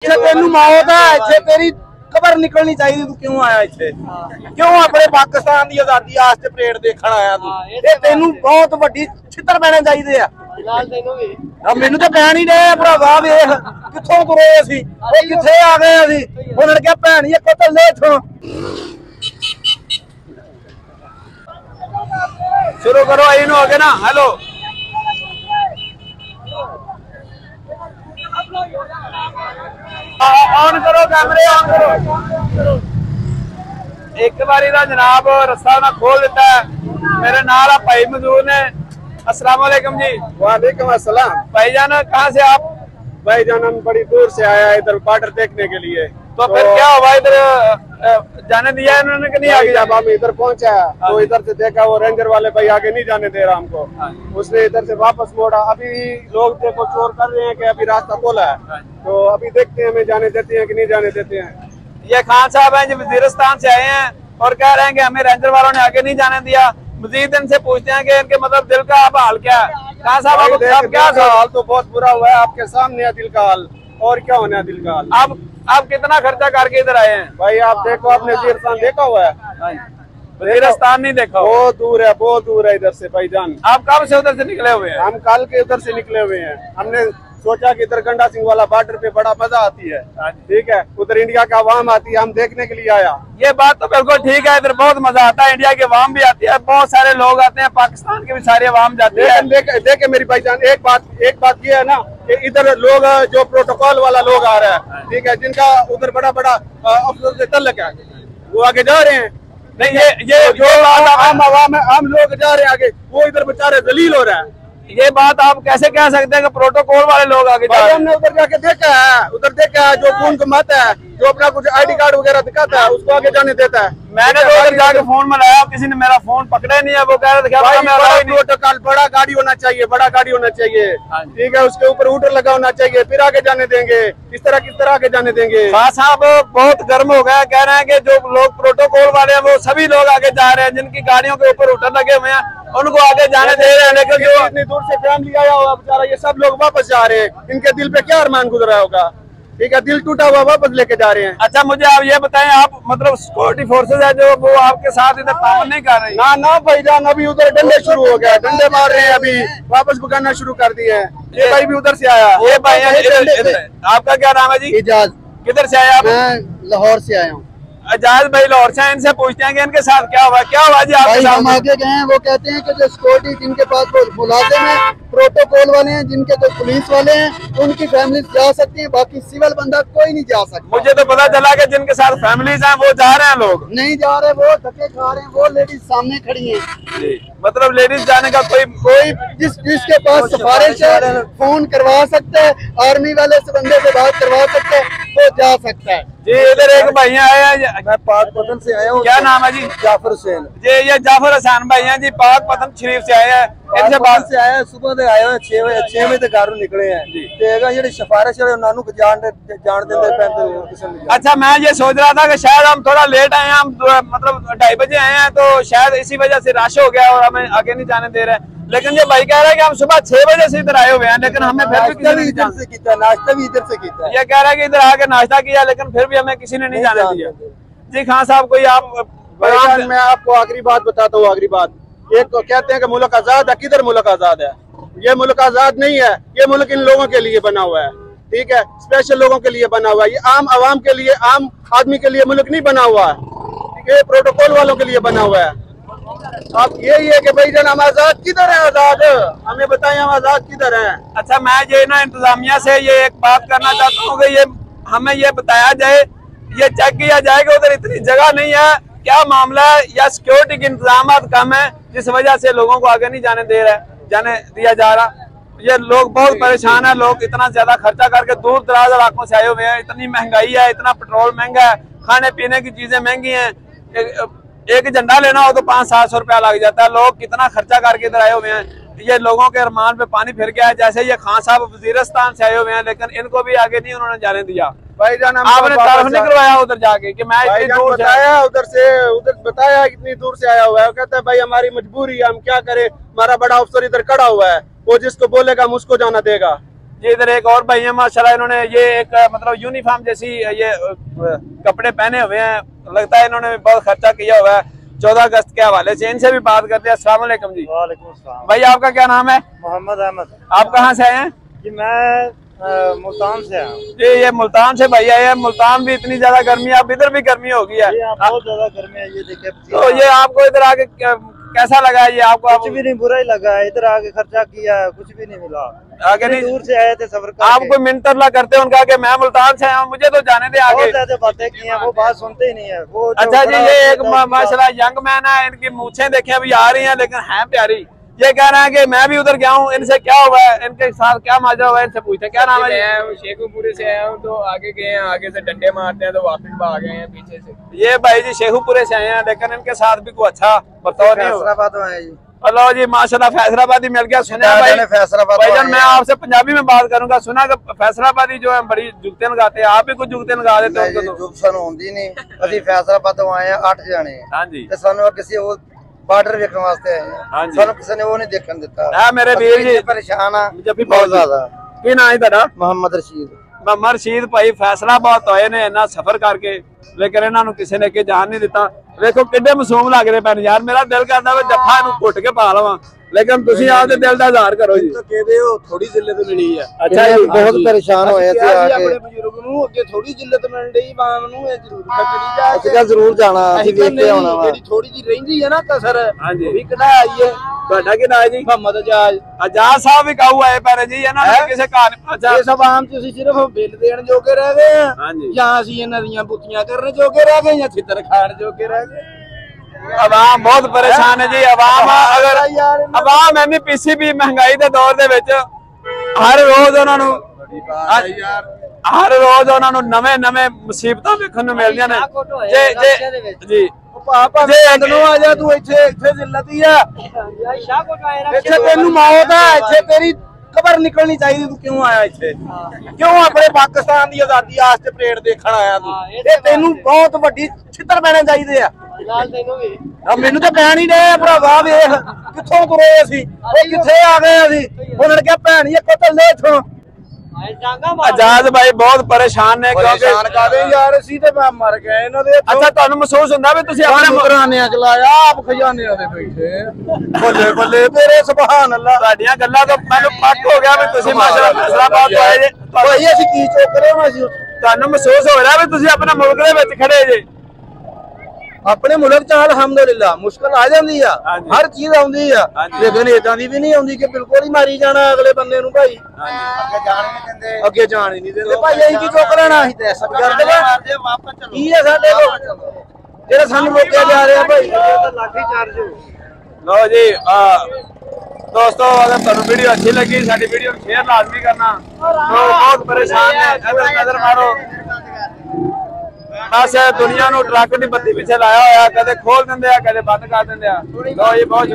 तेन मौत है इतने तेरी खबर निकलनी चाहिए। तू क्यों आया इतने, क्यों अपने पाकिस्तान की आजादी वास्ते परेड देखण आया तू? तेन बहुत वड्डी छितर पैने चाहिए। मैनू तो पैन ही डे भरावा, वेख कित्थों तुरे असीं, कित्थे आ गए असीं। उन्होंने कहा भैन जी इक्को चले इत्थों। शुरू करो आई हो गए ना। हेलो ऑन करो कैमरे, ऑन करो। एक बारी ना जनाब रस्ता ना खोल देता है। मेरे नाल भाई मजदूर ने। अस्सलाम वालेकुम जी। वालेकुम अस्सलाम। भाईजान कहाँ से आप? भाईजान हम बड़ी दूर से आया इधर बॉर्डर देखने के लिए। तो फिर क्या हुआ इधर जाने दिया है इन्होंने कि नहीं? आगे जब हम इधर पहुंचा तो इधर से देखा वो रेंजर वाले भाई आगे नहीं जाने दे रहा हमको। उसने इधर से वापस मोड़ा। अभी लोग देखो चोर कर रहे हैं कि अभी रास्ता खोला है, तो अभी देखते हैं हमें जाने देते हैं कि नहीं जाने देते हैं। ये खान साहब हैं जो वजीरिस्तान से आए हैं और कह रहे हैं कि हमें रेंजर वालों ने आगे नहीं जाने दिया। मजीद इनसे पूछते हैं कि इनके मतलब दिल का अब हाल क्या है। खान साहब अब क्या हाल तो बहुत बुरा हुआ है, आपके सामने है दिल का हाल। और क्या होना है दिल का हाल। आप कितना खर्चा करके इधर आए हैं? भाई आप देखो, आपने वजीरिस्तान देखा हुआ है? वजीरिस्तान नहीं देखा? बहुत दूर है इधर से भाईजान। आप कब से उधर से निकले हुए हैं? हम कल के उधर से निकले हुए हैं। हमने सोचा कि इधर गंडा सिंह वाला बॉर्डर पे बड़ा मजा आती है, ठीक है, उधर इंडिया का आवाम आती है, हम देखने के लिए आया। ये बात तो बिल्कुल ठीक है, इधर बहुत मजा आता है, इंडिया के आवाम भी आती है, बहुत सारे लोग आते हैं, पाकिस्तान के भी सारे आवाम जाते हैं। देखे मेरी भाईजान, एक बात ये है ना कि इधर लोग जो प्रोटोकॉल वाला लोग आ रहा है, ठीक है, जिनका उधर बड़ा अफसर से तल्लुक है, वो आगे जा रहे हैं। नहीं ये जो आम लोग जा रहे हैं आगे, वो इधर बेचारे जलील हो रहा है। ये बात आप कैसे कह सकते हैं कि प्रोटोकॉल वाले लोग आगे जा रहे हैं? हमने उधर जाके देखा है, जो खून कमाता है, जो अपना कुछ आईडी कार्ड वगैरह दिखाता है, उसको आगे जाने देता है। मैंने तो उधर जाके फोन मिलाया, किसी ने मेरा फोन पकड़े नहीं है। वो कह रहे प्रोटोकॉल बड़ा गाड़ी होना चाहिए, ठीक है, उसके ऊपर हूटर लगा होना चाहिए, फिर आगे जाने देंगे। किस तरह आगे जाने देंगे? खान साहब बहुत गर्म हो गया, कह रहे हैं कि जो लोग प्रोटोकॉल वाले हैं वो सभी लोग आगे जा रहे हैं, जिनकी गाड़ियों के ऊपर हूटर लगे हुए हैं उनको आगे जाने दे रहे हैं। लेकिन जो इतनी दूर से फैमिली आया हुआ बेचारा, ये सब लोग वापस जा रहे हैं। इनके दिल पे क्या अरमान गुजरा होगा, ठीक है, दिल टूटा हुआ वापस लेके जा रहे हैं। अच्छा मुझे आप ये बताएं, आप मतलब सिक्योरिटी फोर्सेज है जो वो आपके साथ इधर काम नहीं कर रही? ना भाईजान, अभी उधर डंडे शुरू हो गया, डंडे मार रहे हैं, अभी वापस भगाना शुरू कर दिए हैं। ये भाई भी उधर से आया। ये भाई आपका क्या नाम है जी? इजाज। किधर से आया आप? मैं लाहौर से आया हूँ। एजाज भाई लाहौर से, इनसे पूछते हैं कि इनके साथ क्या हुआ जी आपके साथ? हम आगे गए हैं, वो कहते हैं कि जो सिक्योरिटी जिनके पास वो मुलाजिम है, प्रोटोकॉल वाले हैं, जिनके तो पुलिस वाले हैं, उनकी फैमिली जा सकती है, बाकी सिविल बंदा कोई नहीं जा सकता। मुझे तो पता चला कि जिनके साथ फैमिलीज हैं वो जा रहे हैं, लोग नहीं जा रहे, वो धक्के खा रहे हैं, वो लेडीज सामने खड़ी है। मतलब लेडीज जाने का कोई जिसके पास सिफारिश है फोन करवा सकता है, आर्मी वाले से बंदे से बात करवा सकता है, वो जा सकता है। जी इधर एक भाई आए हैं, मैं पाकपतन से आया हूँ। क्या नाम है जी? जाफर हुसैन जी। ये जाफर हसन भाई हैं जी, पाकपतन शरीफ से आए हैं। इनसे बात से आए, सुबह से आए हैं, 6 बजे तक घरों निकले हैं। जी सिफारिश नानू को जान देते। अच्छा मैं ये सोच रहा था कि शायद हम थोड़ा लेट आए हैं, हम मतलब 2:30 बजे आए हैं, तो शायद इसी वजह से रश हो गया और हमें आगे नहीं जाने दे रहे। लेकिन ये भाई कह रहा है कि हम सुबह 6 बजे से इधर आए हुए हैं, लेकिन हमें फिर भी इधर से किया, नाश्ता भी इधर से किया। ये कह रहा है कि इधर आके नाश्ता किया, लेकिन फिर भी हमें किसी ने नहीं जाने दिया। जी खान साहब कोई आप? मैं आपको आखिरी बात बताता हूँ। आखिरी बात, एक तो कहते हैं कि मुल्क आजाद है, किधर मुल्क आजाद है? ये मुल्क आजाद नहीं है, ये मुल्क इन लोगों के लिए बना हुआ है, ठीक है, स्पेशल लोगों के लिए बना हुआ है। ये आम आवाम के लिए, आम आदमी के लिए मुल्क नहीं बना हुआ है, ये प्रोटोकॉल वालों के लिए बना हुआ है। अब यही है कि भाई हम आजाद किधर है? आजाद हमें बताएं, हम आजाद किधर हैं? अच्छा मैं ये ना इंतजामिया से ये एक बात करना चाहता हूँ कि ये हमें ये बताया जाए, ये चेक किया जाए कि उधर इतनी जगह नहीं है, क्या मामला है, या सिक्योरिटी के इंतजाम कम है जिस वजह से लोगों को आगे नहीं जाने दिया जा रहा? ये लोग बहुत परेशान है, लोग इतना ज्यादा खर्चा करके दूर दराज इलाकों से आए हुए हैं, इतनी महंगाई है, इतना पेट्रोल महंगा है, खाने पीने की चीजें महंगी हैं, एक झंडा लेना हो तो 500-700 रुपया लग जाता है। लोग कितना खर्चा करके इधर आए हुए हैं, ये लोगों के अरमान पे पानी फिर गया है। जैसे ये खान साहब वजीरिस्तान से आए हुए हैं, लेकिन इनको भी आगे नहीं उन्होंने जाने दिया। भाईजान आपने तारफ नहीं करवाया उधर जाके कि मैं इतनी दूर बताया, उधर बताया इतनी दूर से आया हुआ है। कहता है भाई हमारी मजबूरी है, हम क्या करें, हमारा बड़ा अफसर इधर खड़ा हुआ है, वो जिसको बोलेगा हम उसको जाना देगा। ये इधर एक और भाई है माशाल्लाह, इन्होंने ये एक मतलब यूनिफॉर्म जैसी ये कपड़े पहने हुए हैं, लगता है इन्होंने बहुत खर्चा किया हुआ है 14 अगस्त के हवाले से। इनसे भी बात करते हैं। अस्सलाम वालेकुम जी। वालेकुम सलाम। भाई आपका क्या नाम है? मोहम्मद अहमद। आप कहाँ से आए हैं? जी मैं मुल्तान से आया हूँ। ये मुल्तान से भाई आए हैं। मुल्तान भी इतनी ज्यादा गर्मी है, अब इधर भी गर्मी होगी है, बहुत ज्यादा गर्मी है। ये देखिए तो ये आपको इधर आके कैसा लगा? ये आपको कुछ भी नहीं बुरा ही लगा है। इधर आके खर्चा किया है, कुछ भी नहीं मिला। आगे नहीं, दूर से आए थे सफर करके। आप कोई मिनतरला करते हैं उनका कि मैं मुल्तान से आया हूँ, मुझे तो जाने दे आगे। बहुत बातें की हैं, वो बात सुनते ही नहीं है। वो अच्छा जी, ये एक माशाल्लाह यंग मैन है, इनकी मूछें देखें अभी आ रही हैं लेकिन हैं प्यारी। ये कह रहे हैं कि मैं भी उधर गया हूँ, इनसे क्या हुआ है, इनके साथ क्या माजरा हुआ है, इनसे पूछते हैं। क्या नाम है? मैं शेखुपुरे से आया हूँ, तो आगे गए हैं, आगे से डंडे मारते हैं तो वापस भाग गए हैं पीछे से। ये भाई जी शेखुपुरे से आए हैं, लेकिन इनके साथ भी कोई अच्छा बर्ताव नहीं हुआ। हेलो जी माशाल्लाह, फैसलाबादी मिल गया। सुना भाई भाईजान, मैं आपसे पंजाबी में बात करूंगा। सुना कि फैसलाबादी जो है बड़ी जुगते लगाते हैं, आप भी कुछ जुगते लगा देते हो? जुग सानू होंदी नहीं। ਅਸੀਂ फैसलाबाद ਤੋਂ ਆਏ ਆ 8 ਜਣੇ। ਹਾਂਜੀ ਤੇ ਸਾਨੂੰ ਕਿਸੇ ਉਹ ਬਾਰਡਰ ਵੇਖਣ ਵਾਸਤੇ ਆਏ ਆ। ਸਾਨੂੰ ਕਿਸੇ ਨੇ ਉਹ ਨਹੀਂ ਦੇਖਣ ਦਿੱਤਾ। ਆ ਮੇਰੇ ਵੀਰ ਜੀ ਪਰੇਸ਼ਾਨ ਆ ਜੱਫੀ ਬਹੁਤ ਜ਼ਿਆਦਾ। ਕੀ ਨਾਂ ਹੈ ਤੁਹਾਡਾ? ਮੁਹੰਮਦ ਰਸ਼ੀਦ। ਮੁਹੰਮਦ ਰਸ਼ੀਦ ਭਾਈ फैसलाबाद ਤੋਂ ਆਏ ਨੇ ਇੰਨਾ ਸਫ਼ਰ ਕਰਕੇ, ਲੇਕਿਨ ਇਹਨਾਂ ਨੂੰ ਕਿਸੇ ਨੇ ਅੱਗੇ ਜਾਣ ਨਹੀਂ ਦਿੱਤਾ। ਵੇਖੋ ਕਿੱਡੇ ਮਾਸੂਮ ਲੱਗਦੇ ਪੈਣ ਯਾਰ, ਮੇਰਾ ਦਿਲ ਕਰਦਾ ਵੇ ਜੱਫਾ ਇਹਨੂੰ ਘੁੱਟ ਕੇ ਪਾ ਲਵਾਂ, लेकिन तुसी आपदे दिल दा इज़हार करो जी। तो कहदे हो थोड़ी जिल्लत मिली है। अच्छा जी, बहुत परेशान होए थे आके। अपने बुजुर्ग नूं अगे थोड़ी जिल्लत मिल रही बाम नूं, ये जरूर कटड़ी जा। ਅਸੀਂ ਤਾਂ ਜ਼ਰੂਰ ਜਾਣਾ, ਅਸੀਂ ਦੇਖ ਕੇ ਆਉਣਾ ਵਾ। ਜਿਹੜੀ ਥੋੜੀ ਜੀ ਰਹਿੰਦੀ ਹੈ ਨਾ ਕਸਰ, ਹਾਂਜੀ ਵੀ ਕਢਾਈ ਹੈ। ਤੁਹਾਡਾ ਕੀ ਨਾਂ ਹੈ ਜੀ? ਮੁਹੰਮਦ ਅਜਾਜ਼। ਆਜ਼ਾਦ ਸਾਹਿਬ ਵੀ ਕਾਹੂ ਆਏ ਪੈਣੇ ਜੀ, ਇਹਨਾਂ ਨੇ ਕਿਸੇ ਘਰ ਅੱਛਾ ਇਹ ਸਭ ਆਮ ਤੁਸੀਂ ਸਿਰਫ ਬਿੱਲ ਦੇਣ ਜੋਗੇ ਰਹਿ ਗਏ ਆ, ਹਾਂਜੀ। ਜਾਂ ਅਸੀਂ ਇਹਨਾਂ ਦੀਆਂ ਬੁੱਤੀਆਂ ਕਰਨ ਜੋਗੇ ਰਹਿ ਗਏ, ਜਾਂ ਛਿੱਤਰ ਖਾਣ ਜੋਗੇ ਰਹਿ ਗਏ। आवाम बहुत परेशान है जी। आवाम अगर आवाम एनी पीसीबी महंगाई के दौर दे विच हर रोज उन्होंने नवे नवे मुसीबतां वेखण नूं मिलदियां ने। जे जे जी पापा जे अंदरों आ जा, तू इत्थे इत्थे जिल्लत ही है, इत्थे तेनू मौत है, इत्थे तेरी खबर निकलनी चाहिए। तू क्यों आया इत्थे? क्यों अपने पाकिस्तान की आजादी वास्ते परेड देखण आया तू? ये तेनू बहुत वड्डी छित्तर पैणे चाहिए आ। मैनू तो पैन ही डे भरावा, वेख कित्थों तुरे असीं, कित्थे आ गए असीं। उन्होंने कहा भैन जी कतल ले इत्थों। आजाद भाई बहुत परेशान ने क्योंकि यार असीं ते मर गए इन्हां दे। अच्छा तुहानू महसूस हुंदा भी तुसीं अपने घराने चलाया, आप खजाने दे बैठे। बल्ले बल्ले तेरे सुभान अल्लाह। ਤੁਹਾਡੀਆਂ ਗੱਲਾਂ ਤੋਂ ਮੈਨੂੰ ਪੱਕ ਹੋ ਗਿਆ ਵੀ ਤੁਸੀਂ ਮਾਸ਼ਾਅੱਲਾ फैसलाबाद ਤੋਂ ਆਏ ਜੇ। भाई ਅਸੀਂ ਕੀ ਚੋਕਰੇ ਹਾਂ? ਅਸੀਂ ਤੁਹਾਨੂੰ ਮਹਿਸੂਸ ਹੋ ਰਿਹਾ ਵੀ ਤੁਸੀਂ ਆਪਣੇ ਮੁਲਕ ਦੇ ਵਿੱਚ ਖੜੇ ਜੇ? अपने मुल्क च अलहमदुलिल्लाह मुश्किल आ जाती है, हर चीज आती है, लेकिन इदा दी भी नहीं आती कि बिल्कुल ही मारी जाना अगले बंदे नूं। भाई अगे जान ही नहीं देंदे। भाई असीं की चुक लेना, असीं ते सब कर देवे। की है साडे कोल जेड़ा सानूं रोकिया जा रहा? भाई लाठी चार्ज। लो जी दोस्तों, अगर तुहानू वीडियो अच्छी लगी साडी वीडियो नूं शेयर लाजमी करना। तो बहुत परेशान है, इधर नजर मारो बस दुनिया नूं ट्रक दी बत्ती पिछे लाया होया, कदे खोल दिंदे आ कदे बंद कर दिंदे आ। लो जी बहुत